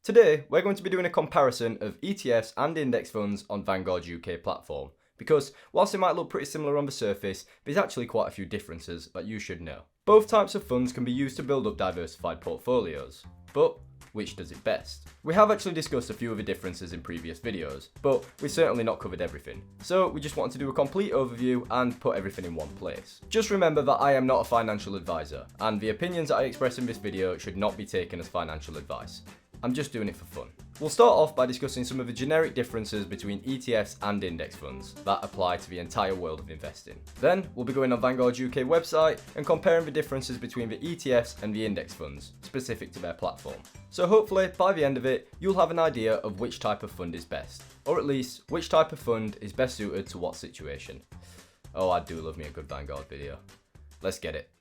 Today, we're going to be doing a comparison of ETFs and index funds on Vanguard's UK platform, because whilst they might look pretty similar on the surface, there's actually quite a few differences that you should know. Both types of funds can be used to build up diversified portfolios, but which does it best? We have actually discussed a few of the differences in previous videos, but we've certainly not covered everything. So we just wanted to do a complete overview and put everything in one place. Just remember that I am not a financial advisor, and the opinions that I express in this video should not be taken as financial advice. I'm just doing it for fun. We'll start off by discussing some of the generic differences between ETFs and index funds that apply to the entire world of investing. Then we'll be going on Vanguard's UK website and comparing the differences between the ETFs and the index funds, specific to their platform. So hopefully, by the end of it, you'll have an idea of which type of fund is best, or at least which type of fund is best suited to what situation. Oh, I do love me a good Vanguard video. Let's get it.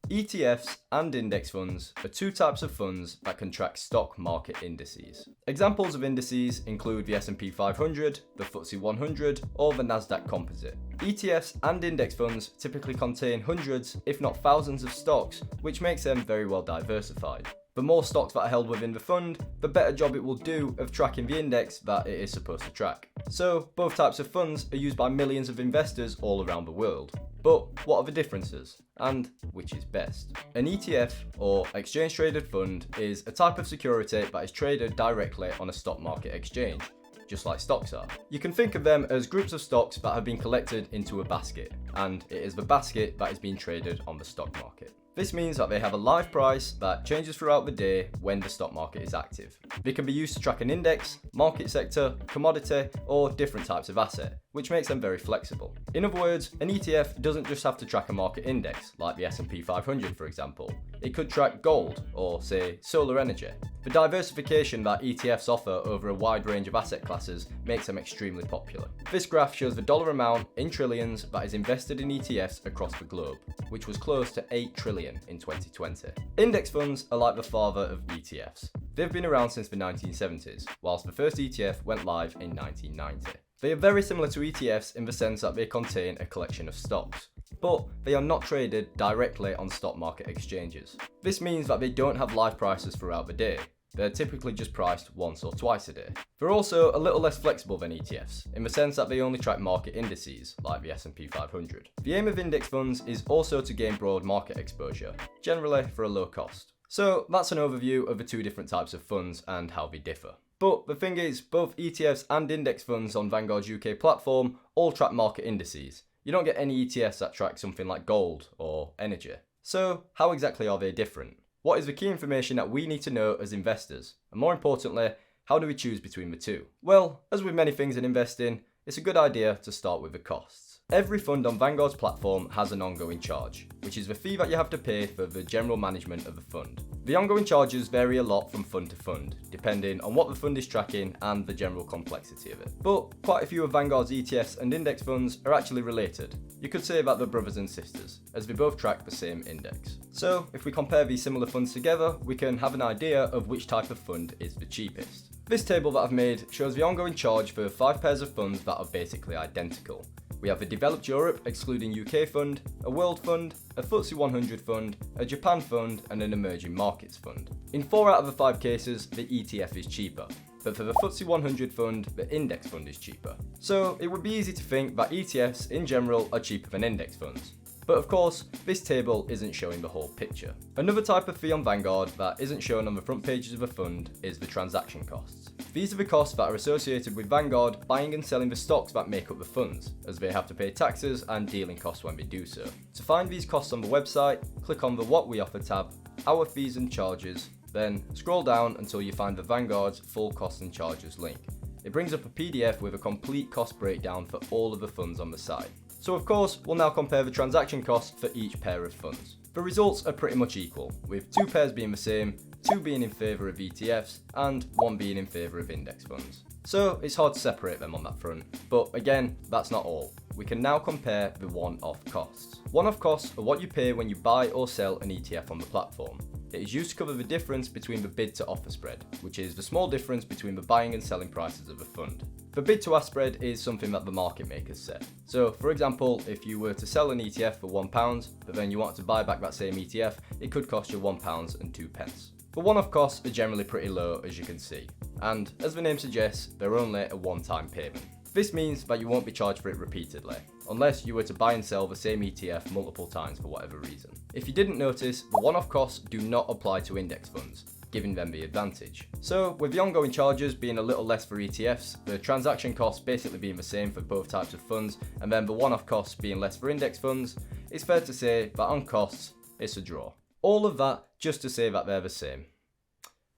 ETFs and index funds are two types of funds that can track stock market indices. Examples of indices include the S&P 500, the FTSE 100, or the Nasdaq Composite. ETFs and index funds typically contain hundreds, if not thousands of stocks, which makes them very well diversified. The more stocks that are held within the fund, the better job it will do of tracking the index that it is supposed to track. So, both types of funds are used by millions of investors all around the world. But what are the differences? And which is best? An ETF, or exchange traded fund, is a type of security that is traded directly on a stock market exchange, just like stocks are. You can think of them as groups of stocks that have been collected into a basket, and it is the basket that is being traded on the stock market. This means that they have a live price that changes throughout the day when the stock market is active. They can be used to track an index, market sector, commodity, or different types of asset, which makes them very flexible. In other words, an ETF doesn't just have to track a market index, like the S&P 500 for example. It could track gold, or say, solar energy. The diversification that ETFs offer over a wide range of asset classes makes them extremely popular. This graph shows the dollar amount in trillions that is invested in ETFs across the globe, which was close to 8 trillion in 2020. Index funds are like the father of ETFs. They've been around since the 1970s, whilst the first ETF went live in 1990. They are very similar to ETFs in the sense that they contain a collection of stocks, but they are not traded directly on stock market exchanges. This means that they don't have live prices throughout the day. They're typically just priced once or twice a day. They're also a little less flexible than ETFs, in the sense that they only track market indices, like the S&P 500. The aim of index funds is also to gain broad market exposure, generally for a low cost. So that's an overview of the two different types of funds and how they differ. But the thing is, both ETFs and index funds on Vanguard's UK platform all track market indices. You don't get any ETFs that track something like gold or energy. So how exactly are they different? What is the key information that we need to know as investors? And more importantly, how do we choose between the two? Well, as with many things in investing, it's a good idea to start with the costs. Every fund on Vanguard's platform has an ongoing charge, which is the fee that you have to pay for the general management of the fund. The ongoing charges vary a lot from fund to fund, depending on what the fund is tracking and the general complexity of it. But quite a few of Vanguard's ETFs and index funds are actually related. You could say that they're brothers and sisters, as they both track the same index. So if we compare these similar funds together, we can have an idea of which type of fund is the cheapest. This table that I've made shows the ongoing charge for 5 pairs of funds that are basically identical. We have a Developed Europe excluding UK fund, a World fund, a FTSE 100 fund, a Japan fund, and an Emerging Markets fund. In 4 out of the 5 cases, the ETF is cheaper, but for the FTSE 100 fund, the index fund is cheaper. So it would be easy to think that ETFs in general are cheaper than index funds. But of course, this table isn't showing the whole picture. Another type of fee on Vanguard that isn't shown on the front pages of a fund is the transaction costs. These are the costs that are associated with Vanguard buying and selling the stocks that make up the funds, as they have to pay taxes and dealing costs when they do so. To find these costs on the website, click on the What We Offer tab, Our Fees and Charges, then scroll down until you find the Vanguard's Full Costs and Charges link. It brings up a PDF with a complete cost breakdown for all of the funds on the site. So of course, we'll now compare the transaction costs for each pair of funds. The results are pretty much equal, with 2 pairs being the same, 2 being in favour of ETFs, and 1 being in favour of index funds. So it's hard to separate them on that front, but again, that's not all. We can now compare the one-off costs. One-off costs are what you pay when you buy or sell an ETF on the platform. It is used to cover the difference between the bid to offer spread, which is the small difference between the buying and selling prices of a fund. The bid to ask spread is something that the market makers set. So, for example, if you were to sell an ETF for £1, but then you wanted to buy back that same ETF, it could cost you £1.02. The one-off costs are generally pretty low, as you can see, and as the name suggests, they're only a one-time payment. This means that you won't be charged for it repeatedly, unless you were to buy and sell the same ETF multiple times for whatever reason. If you didn't notice, the one-off costs do not apply to index funds, giving them the advantage. So, with the ongoing charges being a little less for ETFs, the transaction costs basically being the same for both types of funds, and then the one-off costs being less for index funds, it's fair to say that on costs, it's a draw. All of that just to say that they're the same.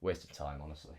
Waste of time, honestly.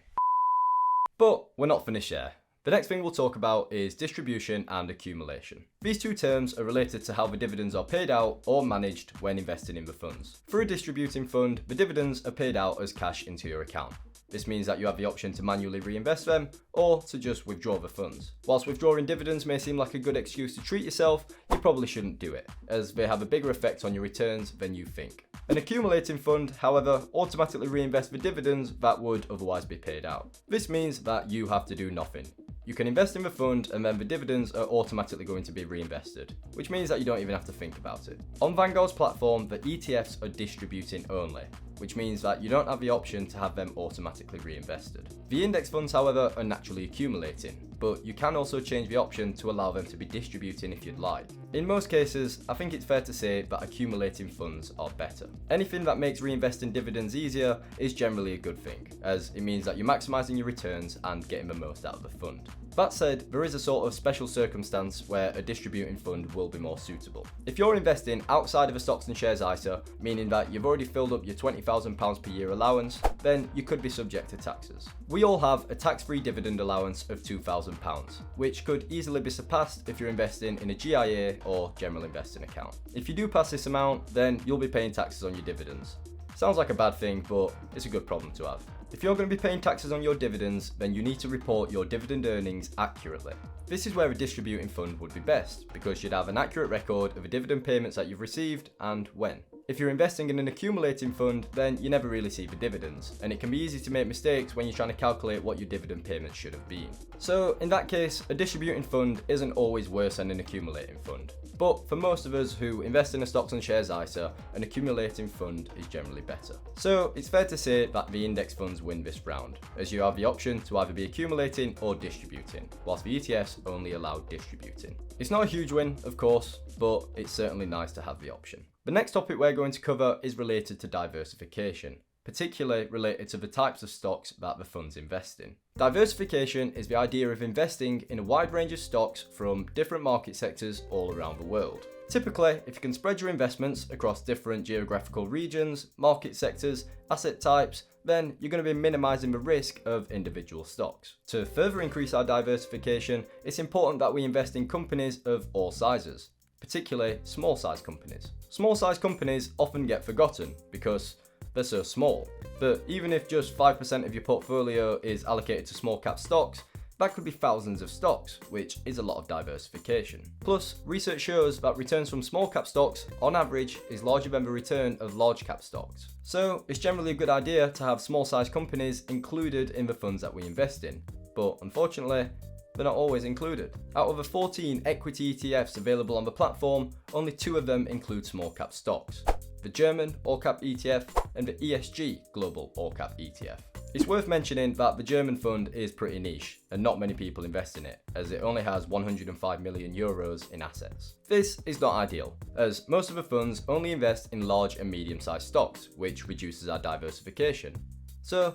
But we're not finished there. The next thing we'll talk about is distribution and accumulation. These two terms are related to how the dividends are paid out or managed when investing in the funds. For a distributing fund, the dividends are paid out as cash into your account. This means that you have the option to manually reinvest them or to just withdraw the funds. Whilst withdrawing dividends may seem like a good excuse to treat yourself, you probably shouldn't do it, as they have a bigger effect on your returns than you think. An accumulating fund, however, automatically reinvests the dividends that would otherwise be paid out. This means that you have to do nothing. You can invest in the fund and then the dividends are automatically going to be reinvested, which means that you don't even have to think about it. On Vanguard's platform, the ETFs are distributing only, which means that you don't have the option to have them automatically reinvested. The index funds, however, are naturally accumulating, but you can also change the option to allow them to be distributing if you'd like. In most cases, I think it's fair to say that accumulating funds are better. Anything that makes reinvesting dividends easier is generally a good thing, as it means that you're maximising your returns and getting the most out of the fund. That said, there is a sort of special circumstance where a distributing fund will be more suitable. If you're investing outside of a stocks and shares ISA, meaning that you've already filled up your £20,000 per year allowance, then you could be subject to taxes. We all have a tax-free dividend allowance of £2,000, which could easily be surpassed if you're investing in a GIA or general investing account. If you do pass this amount, then you'll be paying taxes on your dividends. Sounds like a bad thing, but it's a good problem to have. If you're going to be paying taxes on your dividends, then you need to report your dividend earnings accurately. This is where a distributing fund would be best, because you'd have an accurate record of the dividend payments that you've received and when. If you're investing in an accumulating fund, then you never really see the dividends, and it can be easy to make mistakes when you're trying to calculate what your dividend payments should have been. So in that case, a distributing fund isn't always worse than an accumulating fund. But for most of us who invest in a stocks and shares ISA, an accumulating fund is generally better. So it's fair to say that the index funds win this round, as you have the option to either be accumulating or distributing, whilst the ETFs only allow distributing. It's not a huge win, of course, but it's certainly nice to have the option. The next topic we're going to cover is related to diversification, particularly related to the types of stocks that the funds invest in. Diversification is the idea of investing in a wide range of stocks from different market sectors all around the world. Typically, if you can spread your investments across different geographical regions, market sectors, asset types, then you're going to be minimizing the risk of individual stocks. To further increase our diversification, it's important that we invest in companies of all sizes, particularly small size companies. Small size companies often get forgotten because they're so small, but even if just 5% of your portfolio is allocated to small cap stocks, that could be thousands of stocks, which is a lot of diversification. Plus, research shows that returns from small cap stocks, on average, is larger than the return of large cap stocks. So, it's generally a good idea to have small size companies included in the funds that we invest in, but unfortunately, they're not always included. Out of the 14 equity ETFs available on the platform, only 2 of them include small cap stocks: the German All Cap ETF and the ESG Global All Cap ETF. It's worth mentioning that the German fund is pretty niche and not many people invest in it, as it only has 105 million euros in assets. This is not ideal, as most of the funds only invest in large and medium sized stocks, which reduces our diversification. So,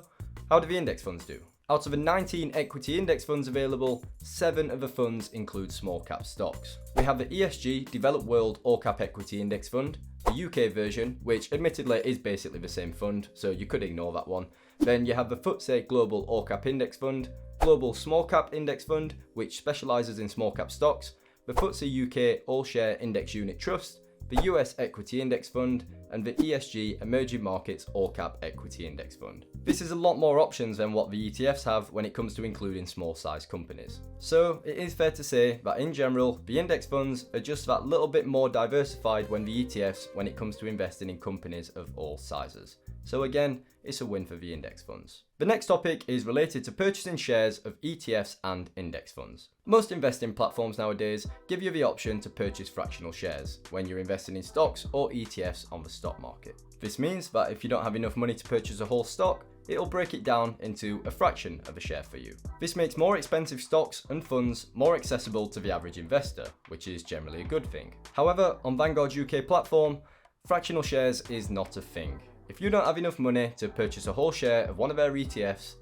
how do the index funds do? Out of the 19 equity index funds available, 7 of the funds include small cap stocks. We have the ESG Developed World All Cap Equity Index Fund, the UK version, which admittedly is basically the same fund, so you could ignore that one. Then you have the FTSE Global All Cap Index Fund, Global Small Cap Index Fund, which specialises in small cap stocks, the FTSE UK All Share Index Unit Trust, the US Equity Index Fund, and the ESG Emerging Markets All Cap Equity Index Fund. This is a lot more options than what the ETFs have when it comes to including small size companies. So it is fair to say that in general, the index funds are just that little bit more diversified than the ETFs when it comes to investing in companies of all sizes. So again, it's a win for the index funds. The next topic is related to purchasing shares of ETFs and index funds. Most investing platforms nowadays give you the option to purchase fractional shares when you're investing in stocks or ETFs on the stock market. This means that if you don't have enough money to purchase a whole stock, it'll break it down into a fraction of a share for you. This makes more expensive stocks and funds more accessible to the average investor, which is generally a good thing. However, on Vanguard's UK platform, fractional shares is not a thing. If you don't have enough money to purchase a whole share of one of their ETFs,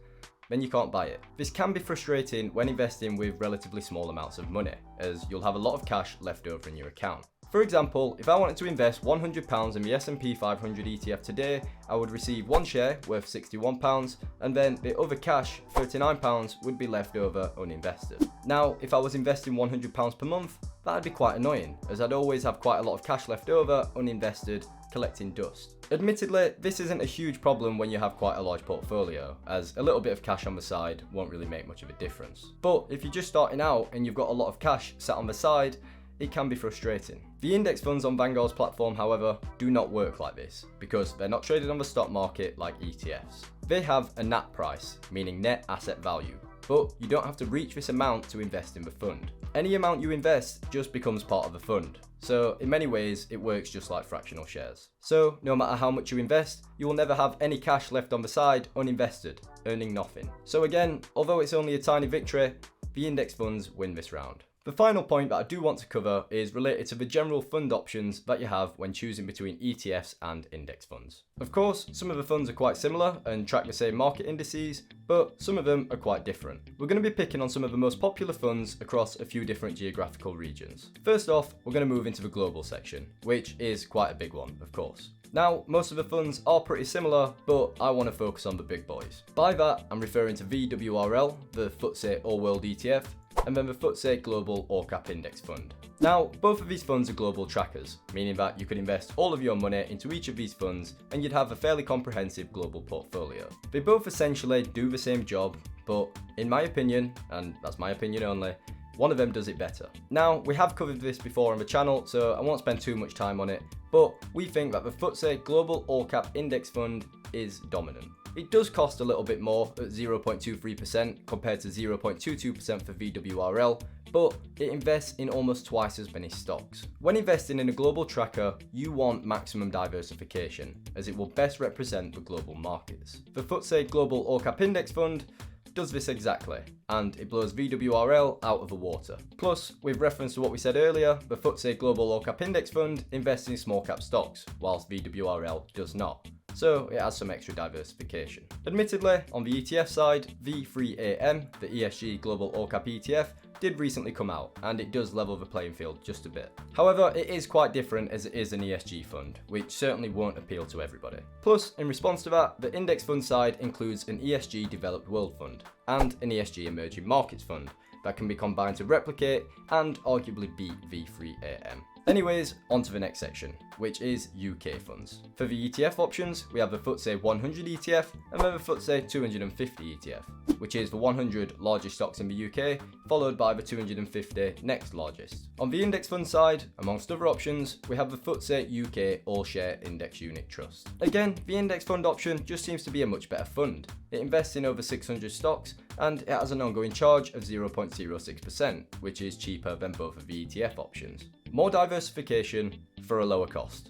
then you can't buy it. This can be frustrating when investing with relatively small amounts of money, as you'll have a lot of cash left over in your account. For example, if I wanted to invest £100 in the S&P 500 ETF today, I would receive one share worth £61, and then the other cash, £39, would be left over uninvested. Now, if I was investing £100 per month, that'd be quite annoying, as I'd always have quite a lot of cash left over, uninvested, collecting dust. Admittedly, this isn't a huge problem when you have quite a large portfolio, as a little bit of cash on the side won't really make much of a difference. But if you're just starting out and you've got a lot of cash sat on the side, it can be frustrating. The index funds on Vanguard's platform, however, do not work like this, because they're not traded on the stock market like ETFs. They have a NAT price, meaning net asset value, but you don't have to reach this amount to invest in the fund. Any amount you invest just becomes part of the fund. So in many ways, it works just like fractional shares. So no matter how much you invest, you will never have any cash left on the side uninvested, earning nothing. So again, although it's only a tiny victory, the index funds win this round. The final point that I do want to cover is related to the general fund options that you have when choosing between ETFs and index funds. Of course, some of the funds are quite similar and track the same market indices, but some of them are quite different. We're going to be picking on some of the most popular funds across a few different geographical regions. First off, we're going to move into the global section, which is quite a big one, of course. Now, most of the funds are pretty similar, but I want to focus on the big boys. By that, I'm referring to VWRL, the FTSE All World ETF, and then the FTSE Global All Cap Index Fund. Now, both of these funds are global trackers, meaning that you could invest all of your money into each of these funds and you'd have a fairly comprehensive global portfolio. They both essentially do the same job, but in my opinion, and that's my opinion only, one of them does it better. Now, we have covered this before on the channel, so I won't spend too much time on it, but we think that the FTSE Global All Cap Index Fund is dominant. It does cost a little bit more at 0.23% compared to 0.22% for VWRL, but it invests in almost twice as many stocks. When investing in a global tracker, you want maximum diversification, as it will best represent the global markets. The FTSE Global All Cap Index Fund does this exactly, and it blows VWRL out of the water. Plus, with reference to what we said earlier, the FTSE Global All Cap Index Fund invests in small cap stocks, whilst VWRL does not. So it has some extra diversification. Admittedly, on the ETF side, V3AM, the ESG Global All Cap ETF, did recently come out, and it does level the playing field just a bit. However, it is quite different as it is an ESG fund, which certainly won't appeal to everybody. Plus, in response to that, the index fund side includes an ESG Developed World Fund and an ESG Emerging Markets Fund that can be combined to replicate and arguably beat V3AM. Anyways, on to the next section, which is UK funds. For the ETF options, we have the FTSE 100 ETF and then the FTSE 250 ETF, which is the 100 largest stocks in the UK, followed by the 250 next largest. On the index fund side, amongst other options, we have the FTSE UK All Share Index Unit Trust. Again, the index fund option just seems to be a much better fund. It invests in over 600 stocks and it has an ongoing charge of 0.06%, which is cheaper than both of the ETF options. More diversification for a lower cost.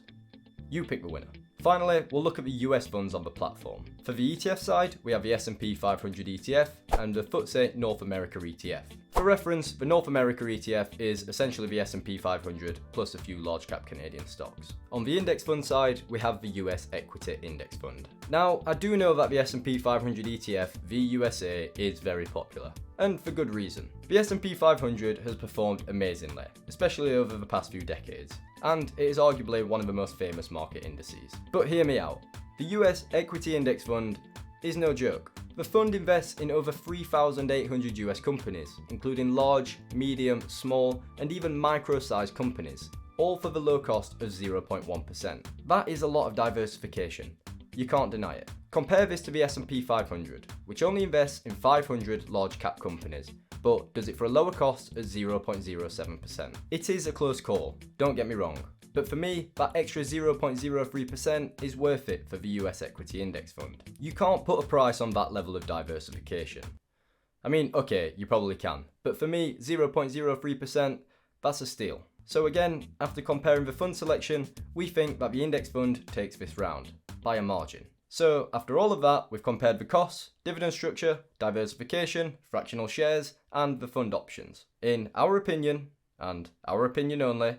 You pick the winner. Finally, we'll look at the US funds on the platform. For the ETF side, we have the S&P 500 ETF and the FTSE North America ETF. For reference, the North America ETF is essentially the S&P 500 plus a few large cap Canadian stocks. On the index fund side, we have the US Equity Index Fund. Now, I do know that the S&P 500 ETF, VUSA, is very popular, and for good reason. The S&P 500 has performed amazingly, especially over the past few decades, and it is arguably one of the most famous market indices. But hear me out. The US Equity Index Fund is no joke. The fund invests in over 3,800 US companies, including large, medium, small, and even micro-sized companies, all for the low cost of 0.1%. That is a lot of diversification. You can't deny it. Compare this to the S&P 500, which only invests in 500 large cap companies, but does it for a lower cost at 0.07%. It is a close call, don't get me wrong, But for me, that extra 0.03% is worth it for the US equity index fund. You can't put a price on that level of diversification. I mean, okay, you probably can, but for me, 0.03%, that's a steal. So again, after comparing the fund selection, we think that the index fund takes this round, by a margin. So after all of that, we've compared the costs, dividend structure, diversification, fractional shares, and the fund options. In our opinion, and our opinion only,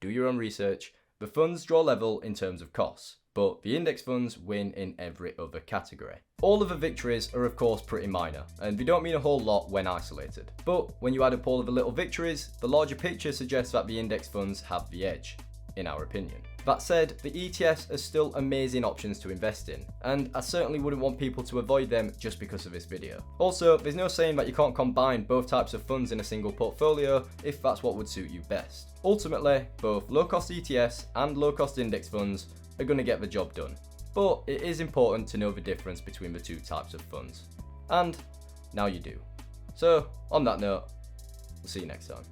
do your own research, the funds draw level in terms of costs, but the index funds win in every other category. All of the victories are of course pretty minor, and they don't mean a whole lot when isolated. But when you add up all of the little victories, the larger picture suggests that the index funds have the edge, in our opinion. That said, the ETFs are still amazing options to invest in, and I certainly wouldn't want people to avoid them just because of this video. Also, there's no saying that you can't combine both types of funds in a single portfolio if that's what would suit you best. Ultimately, both low-cost ETFs and low-cost index funds are going to get the job done, but it is important to know the difference between the two types of funds. And now you do. So, on that note, we'll see you next time.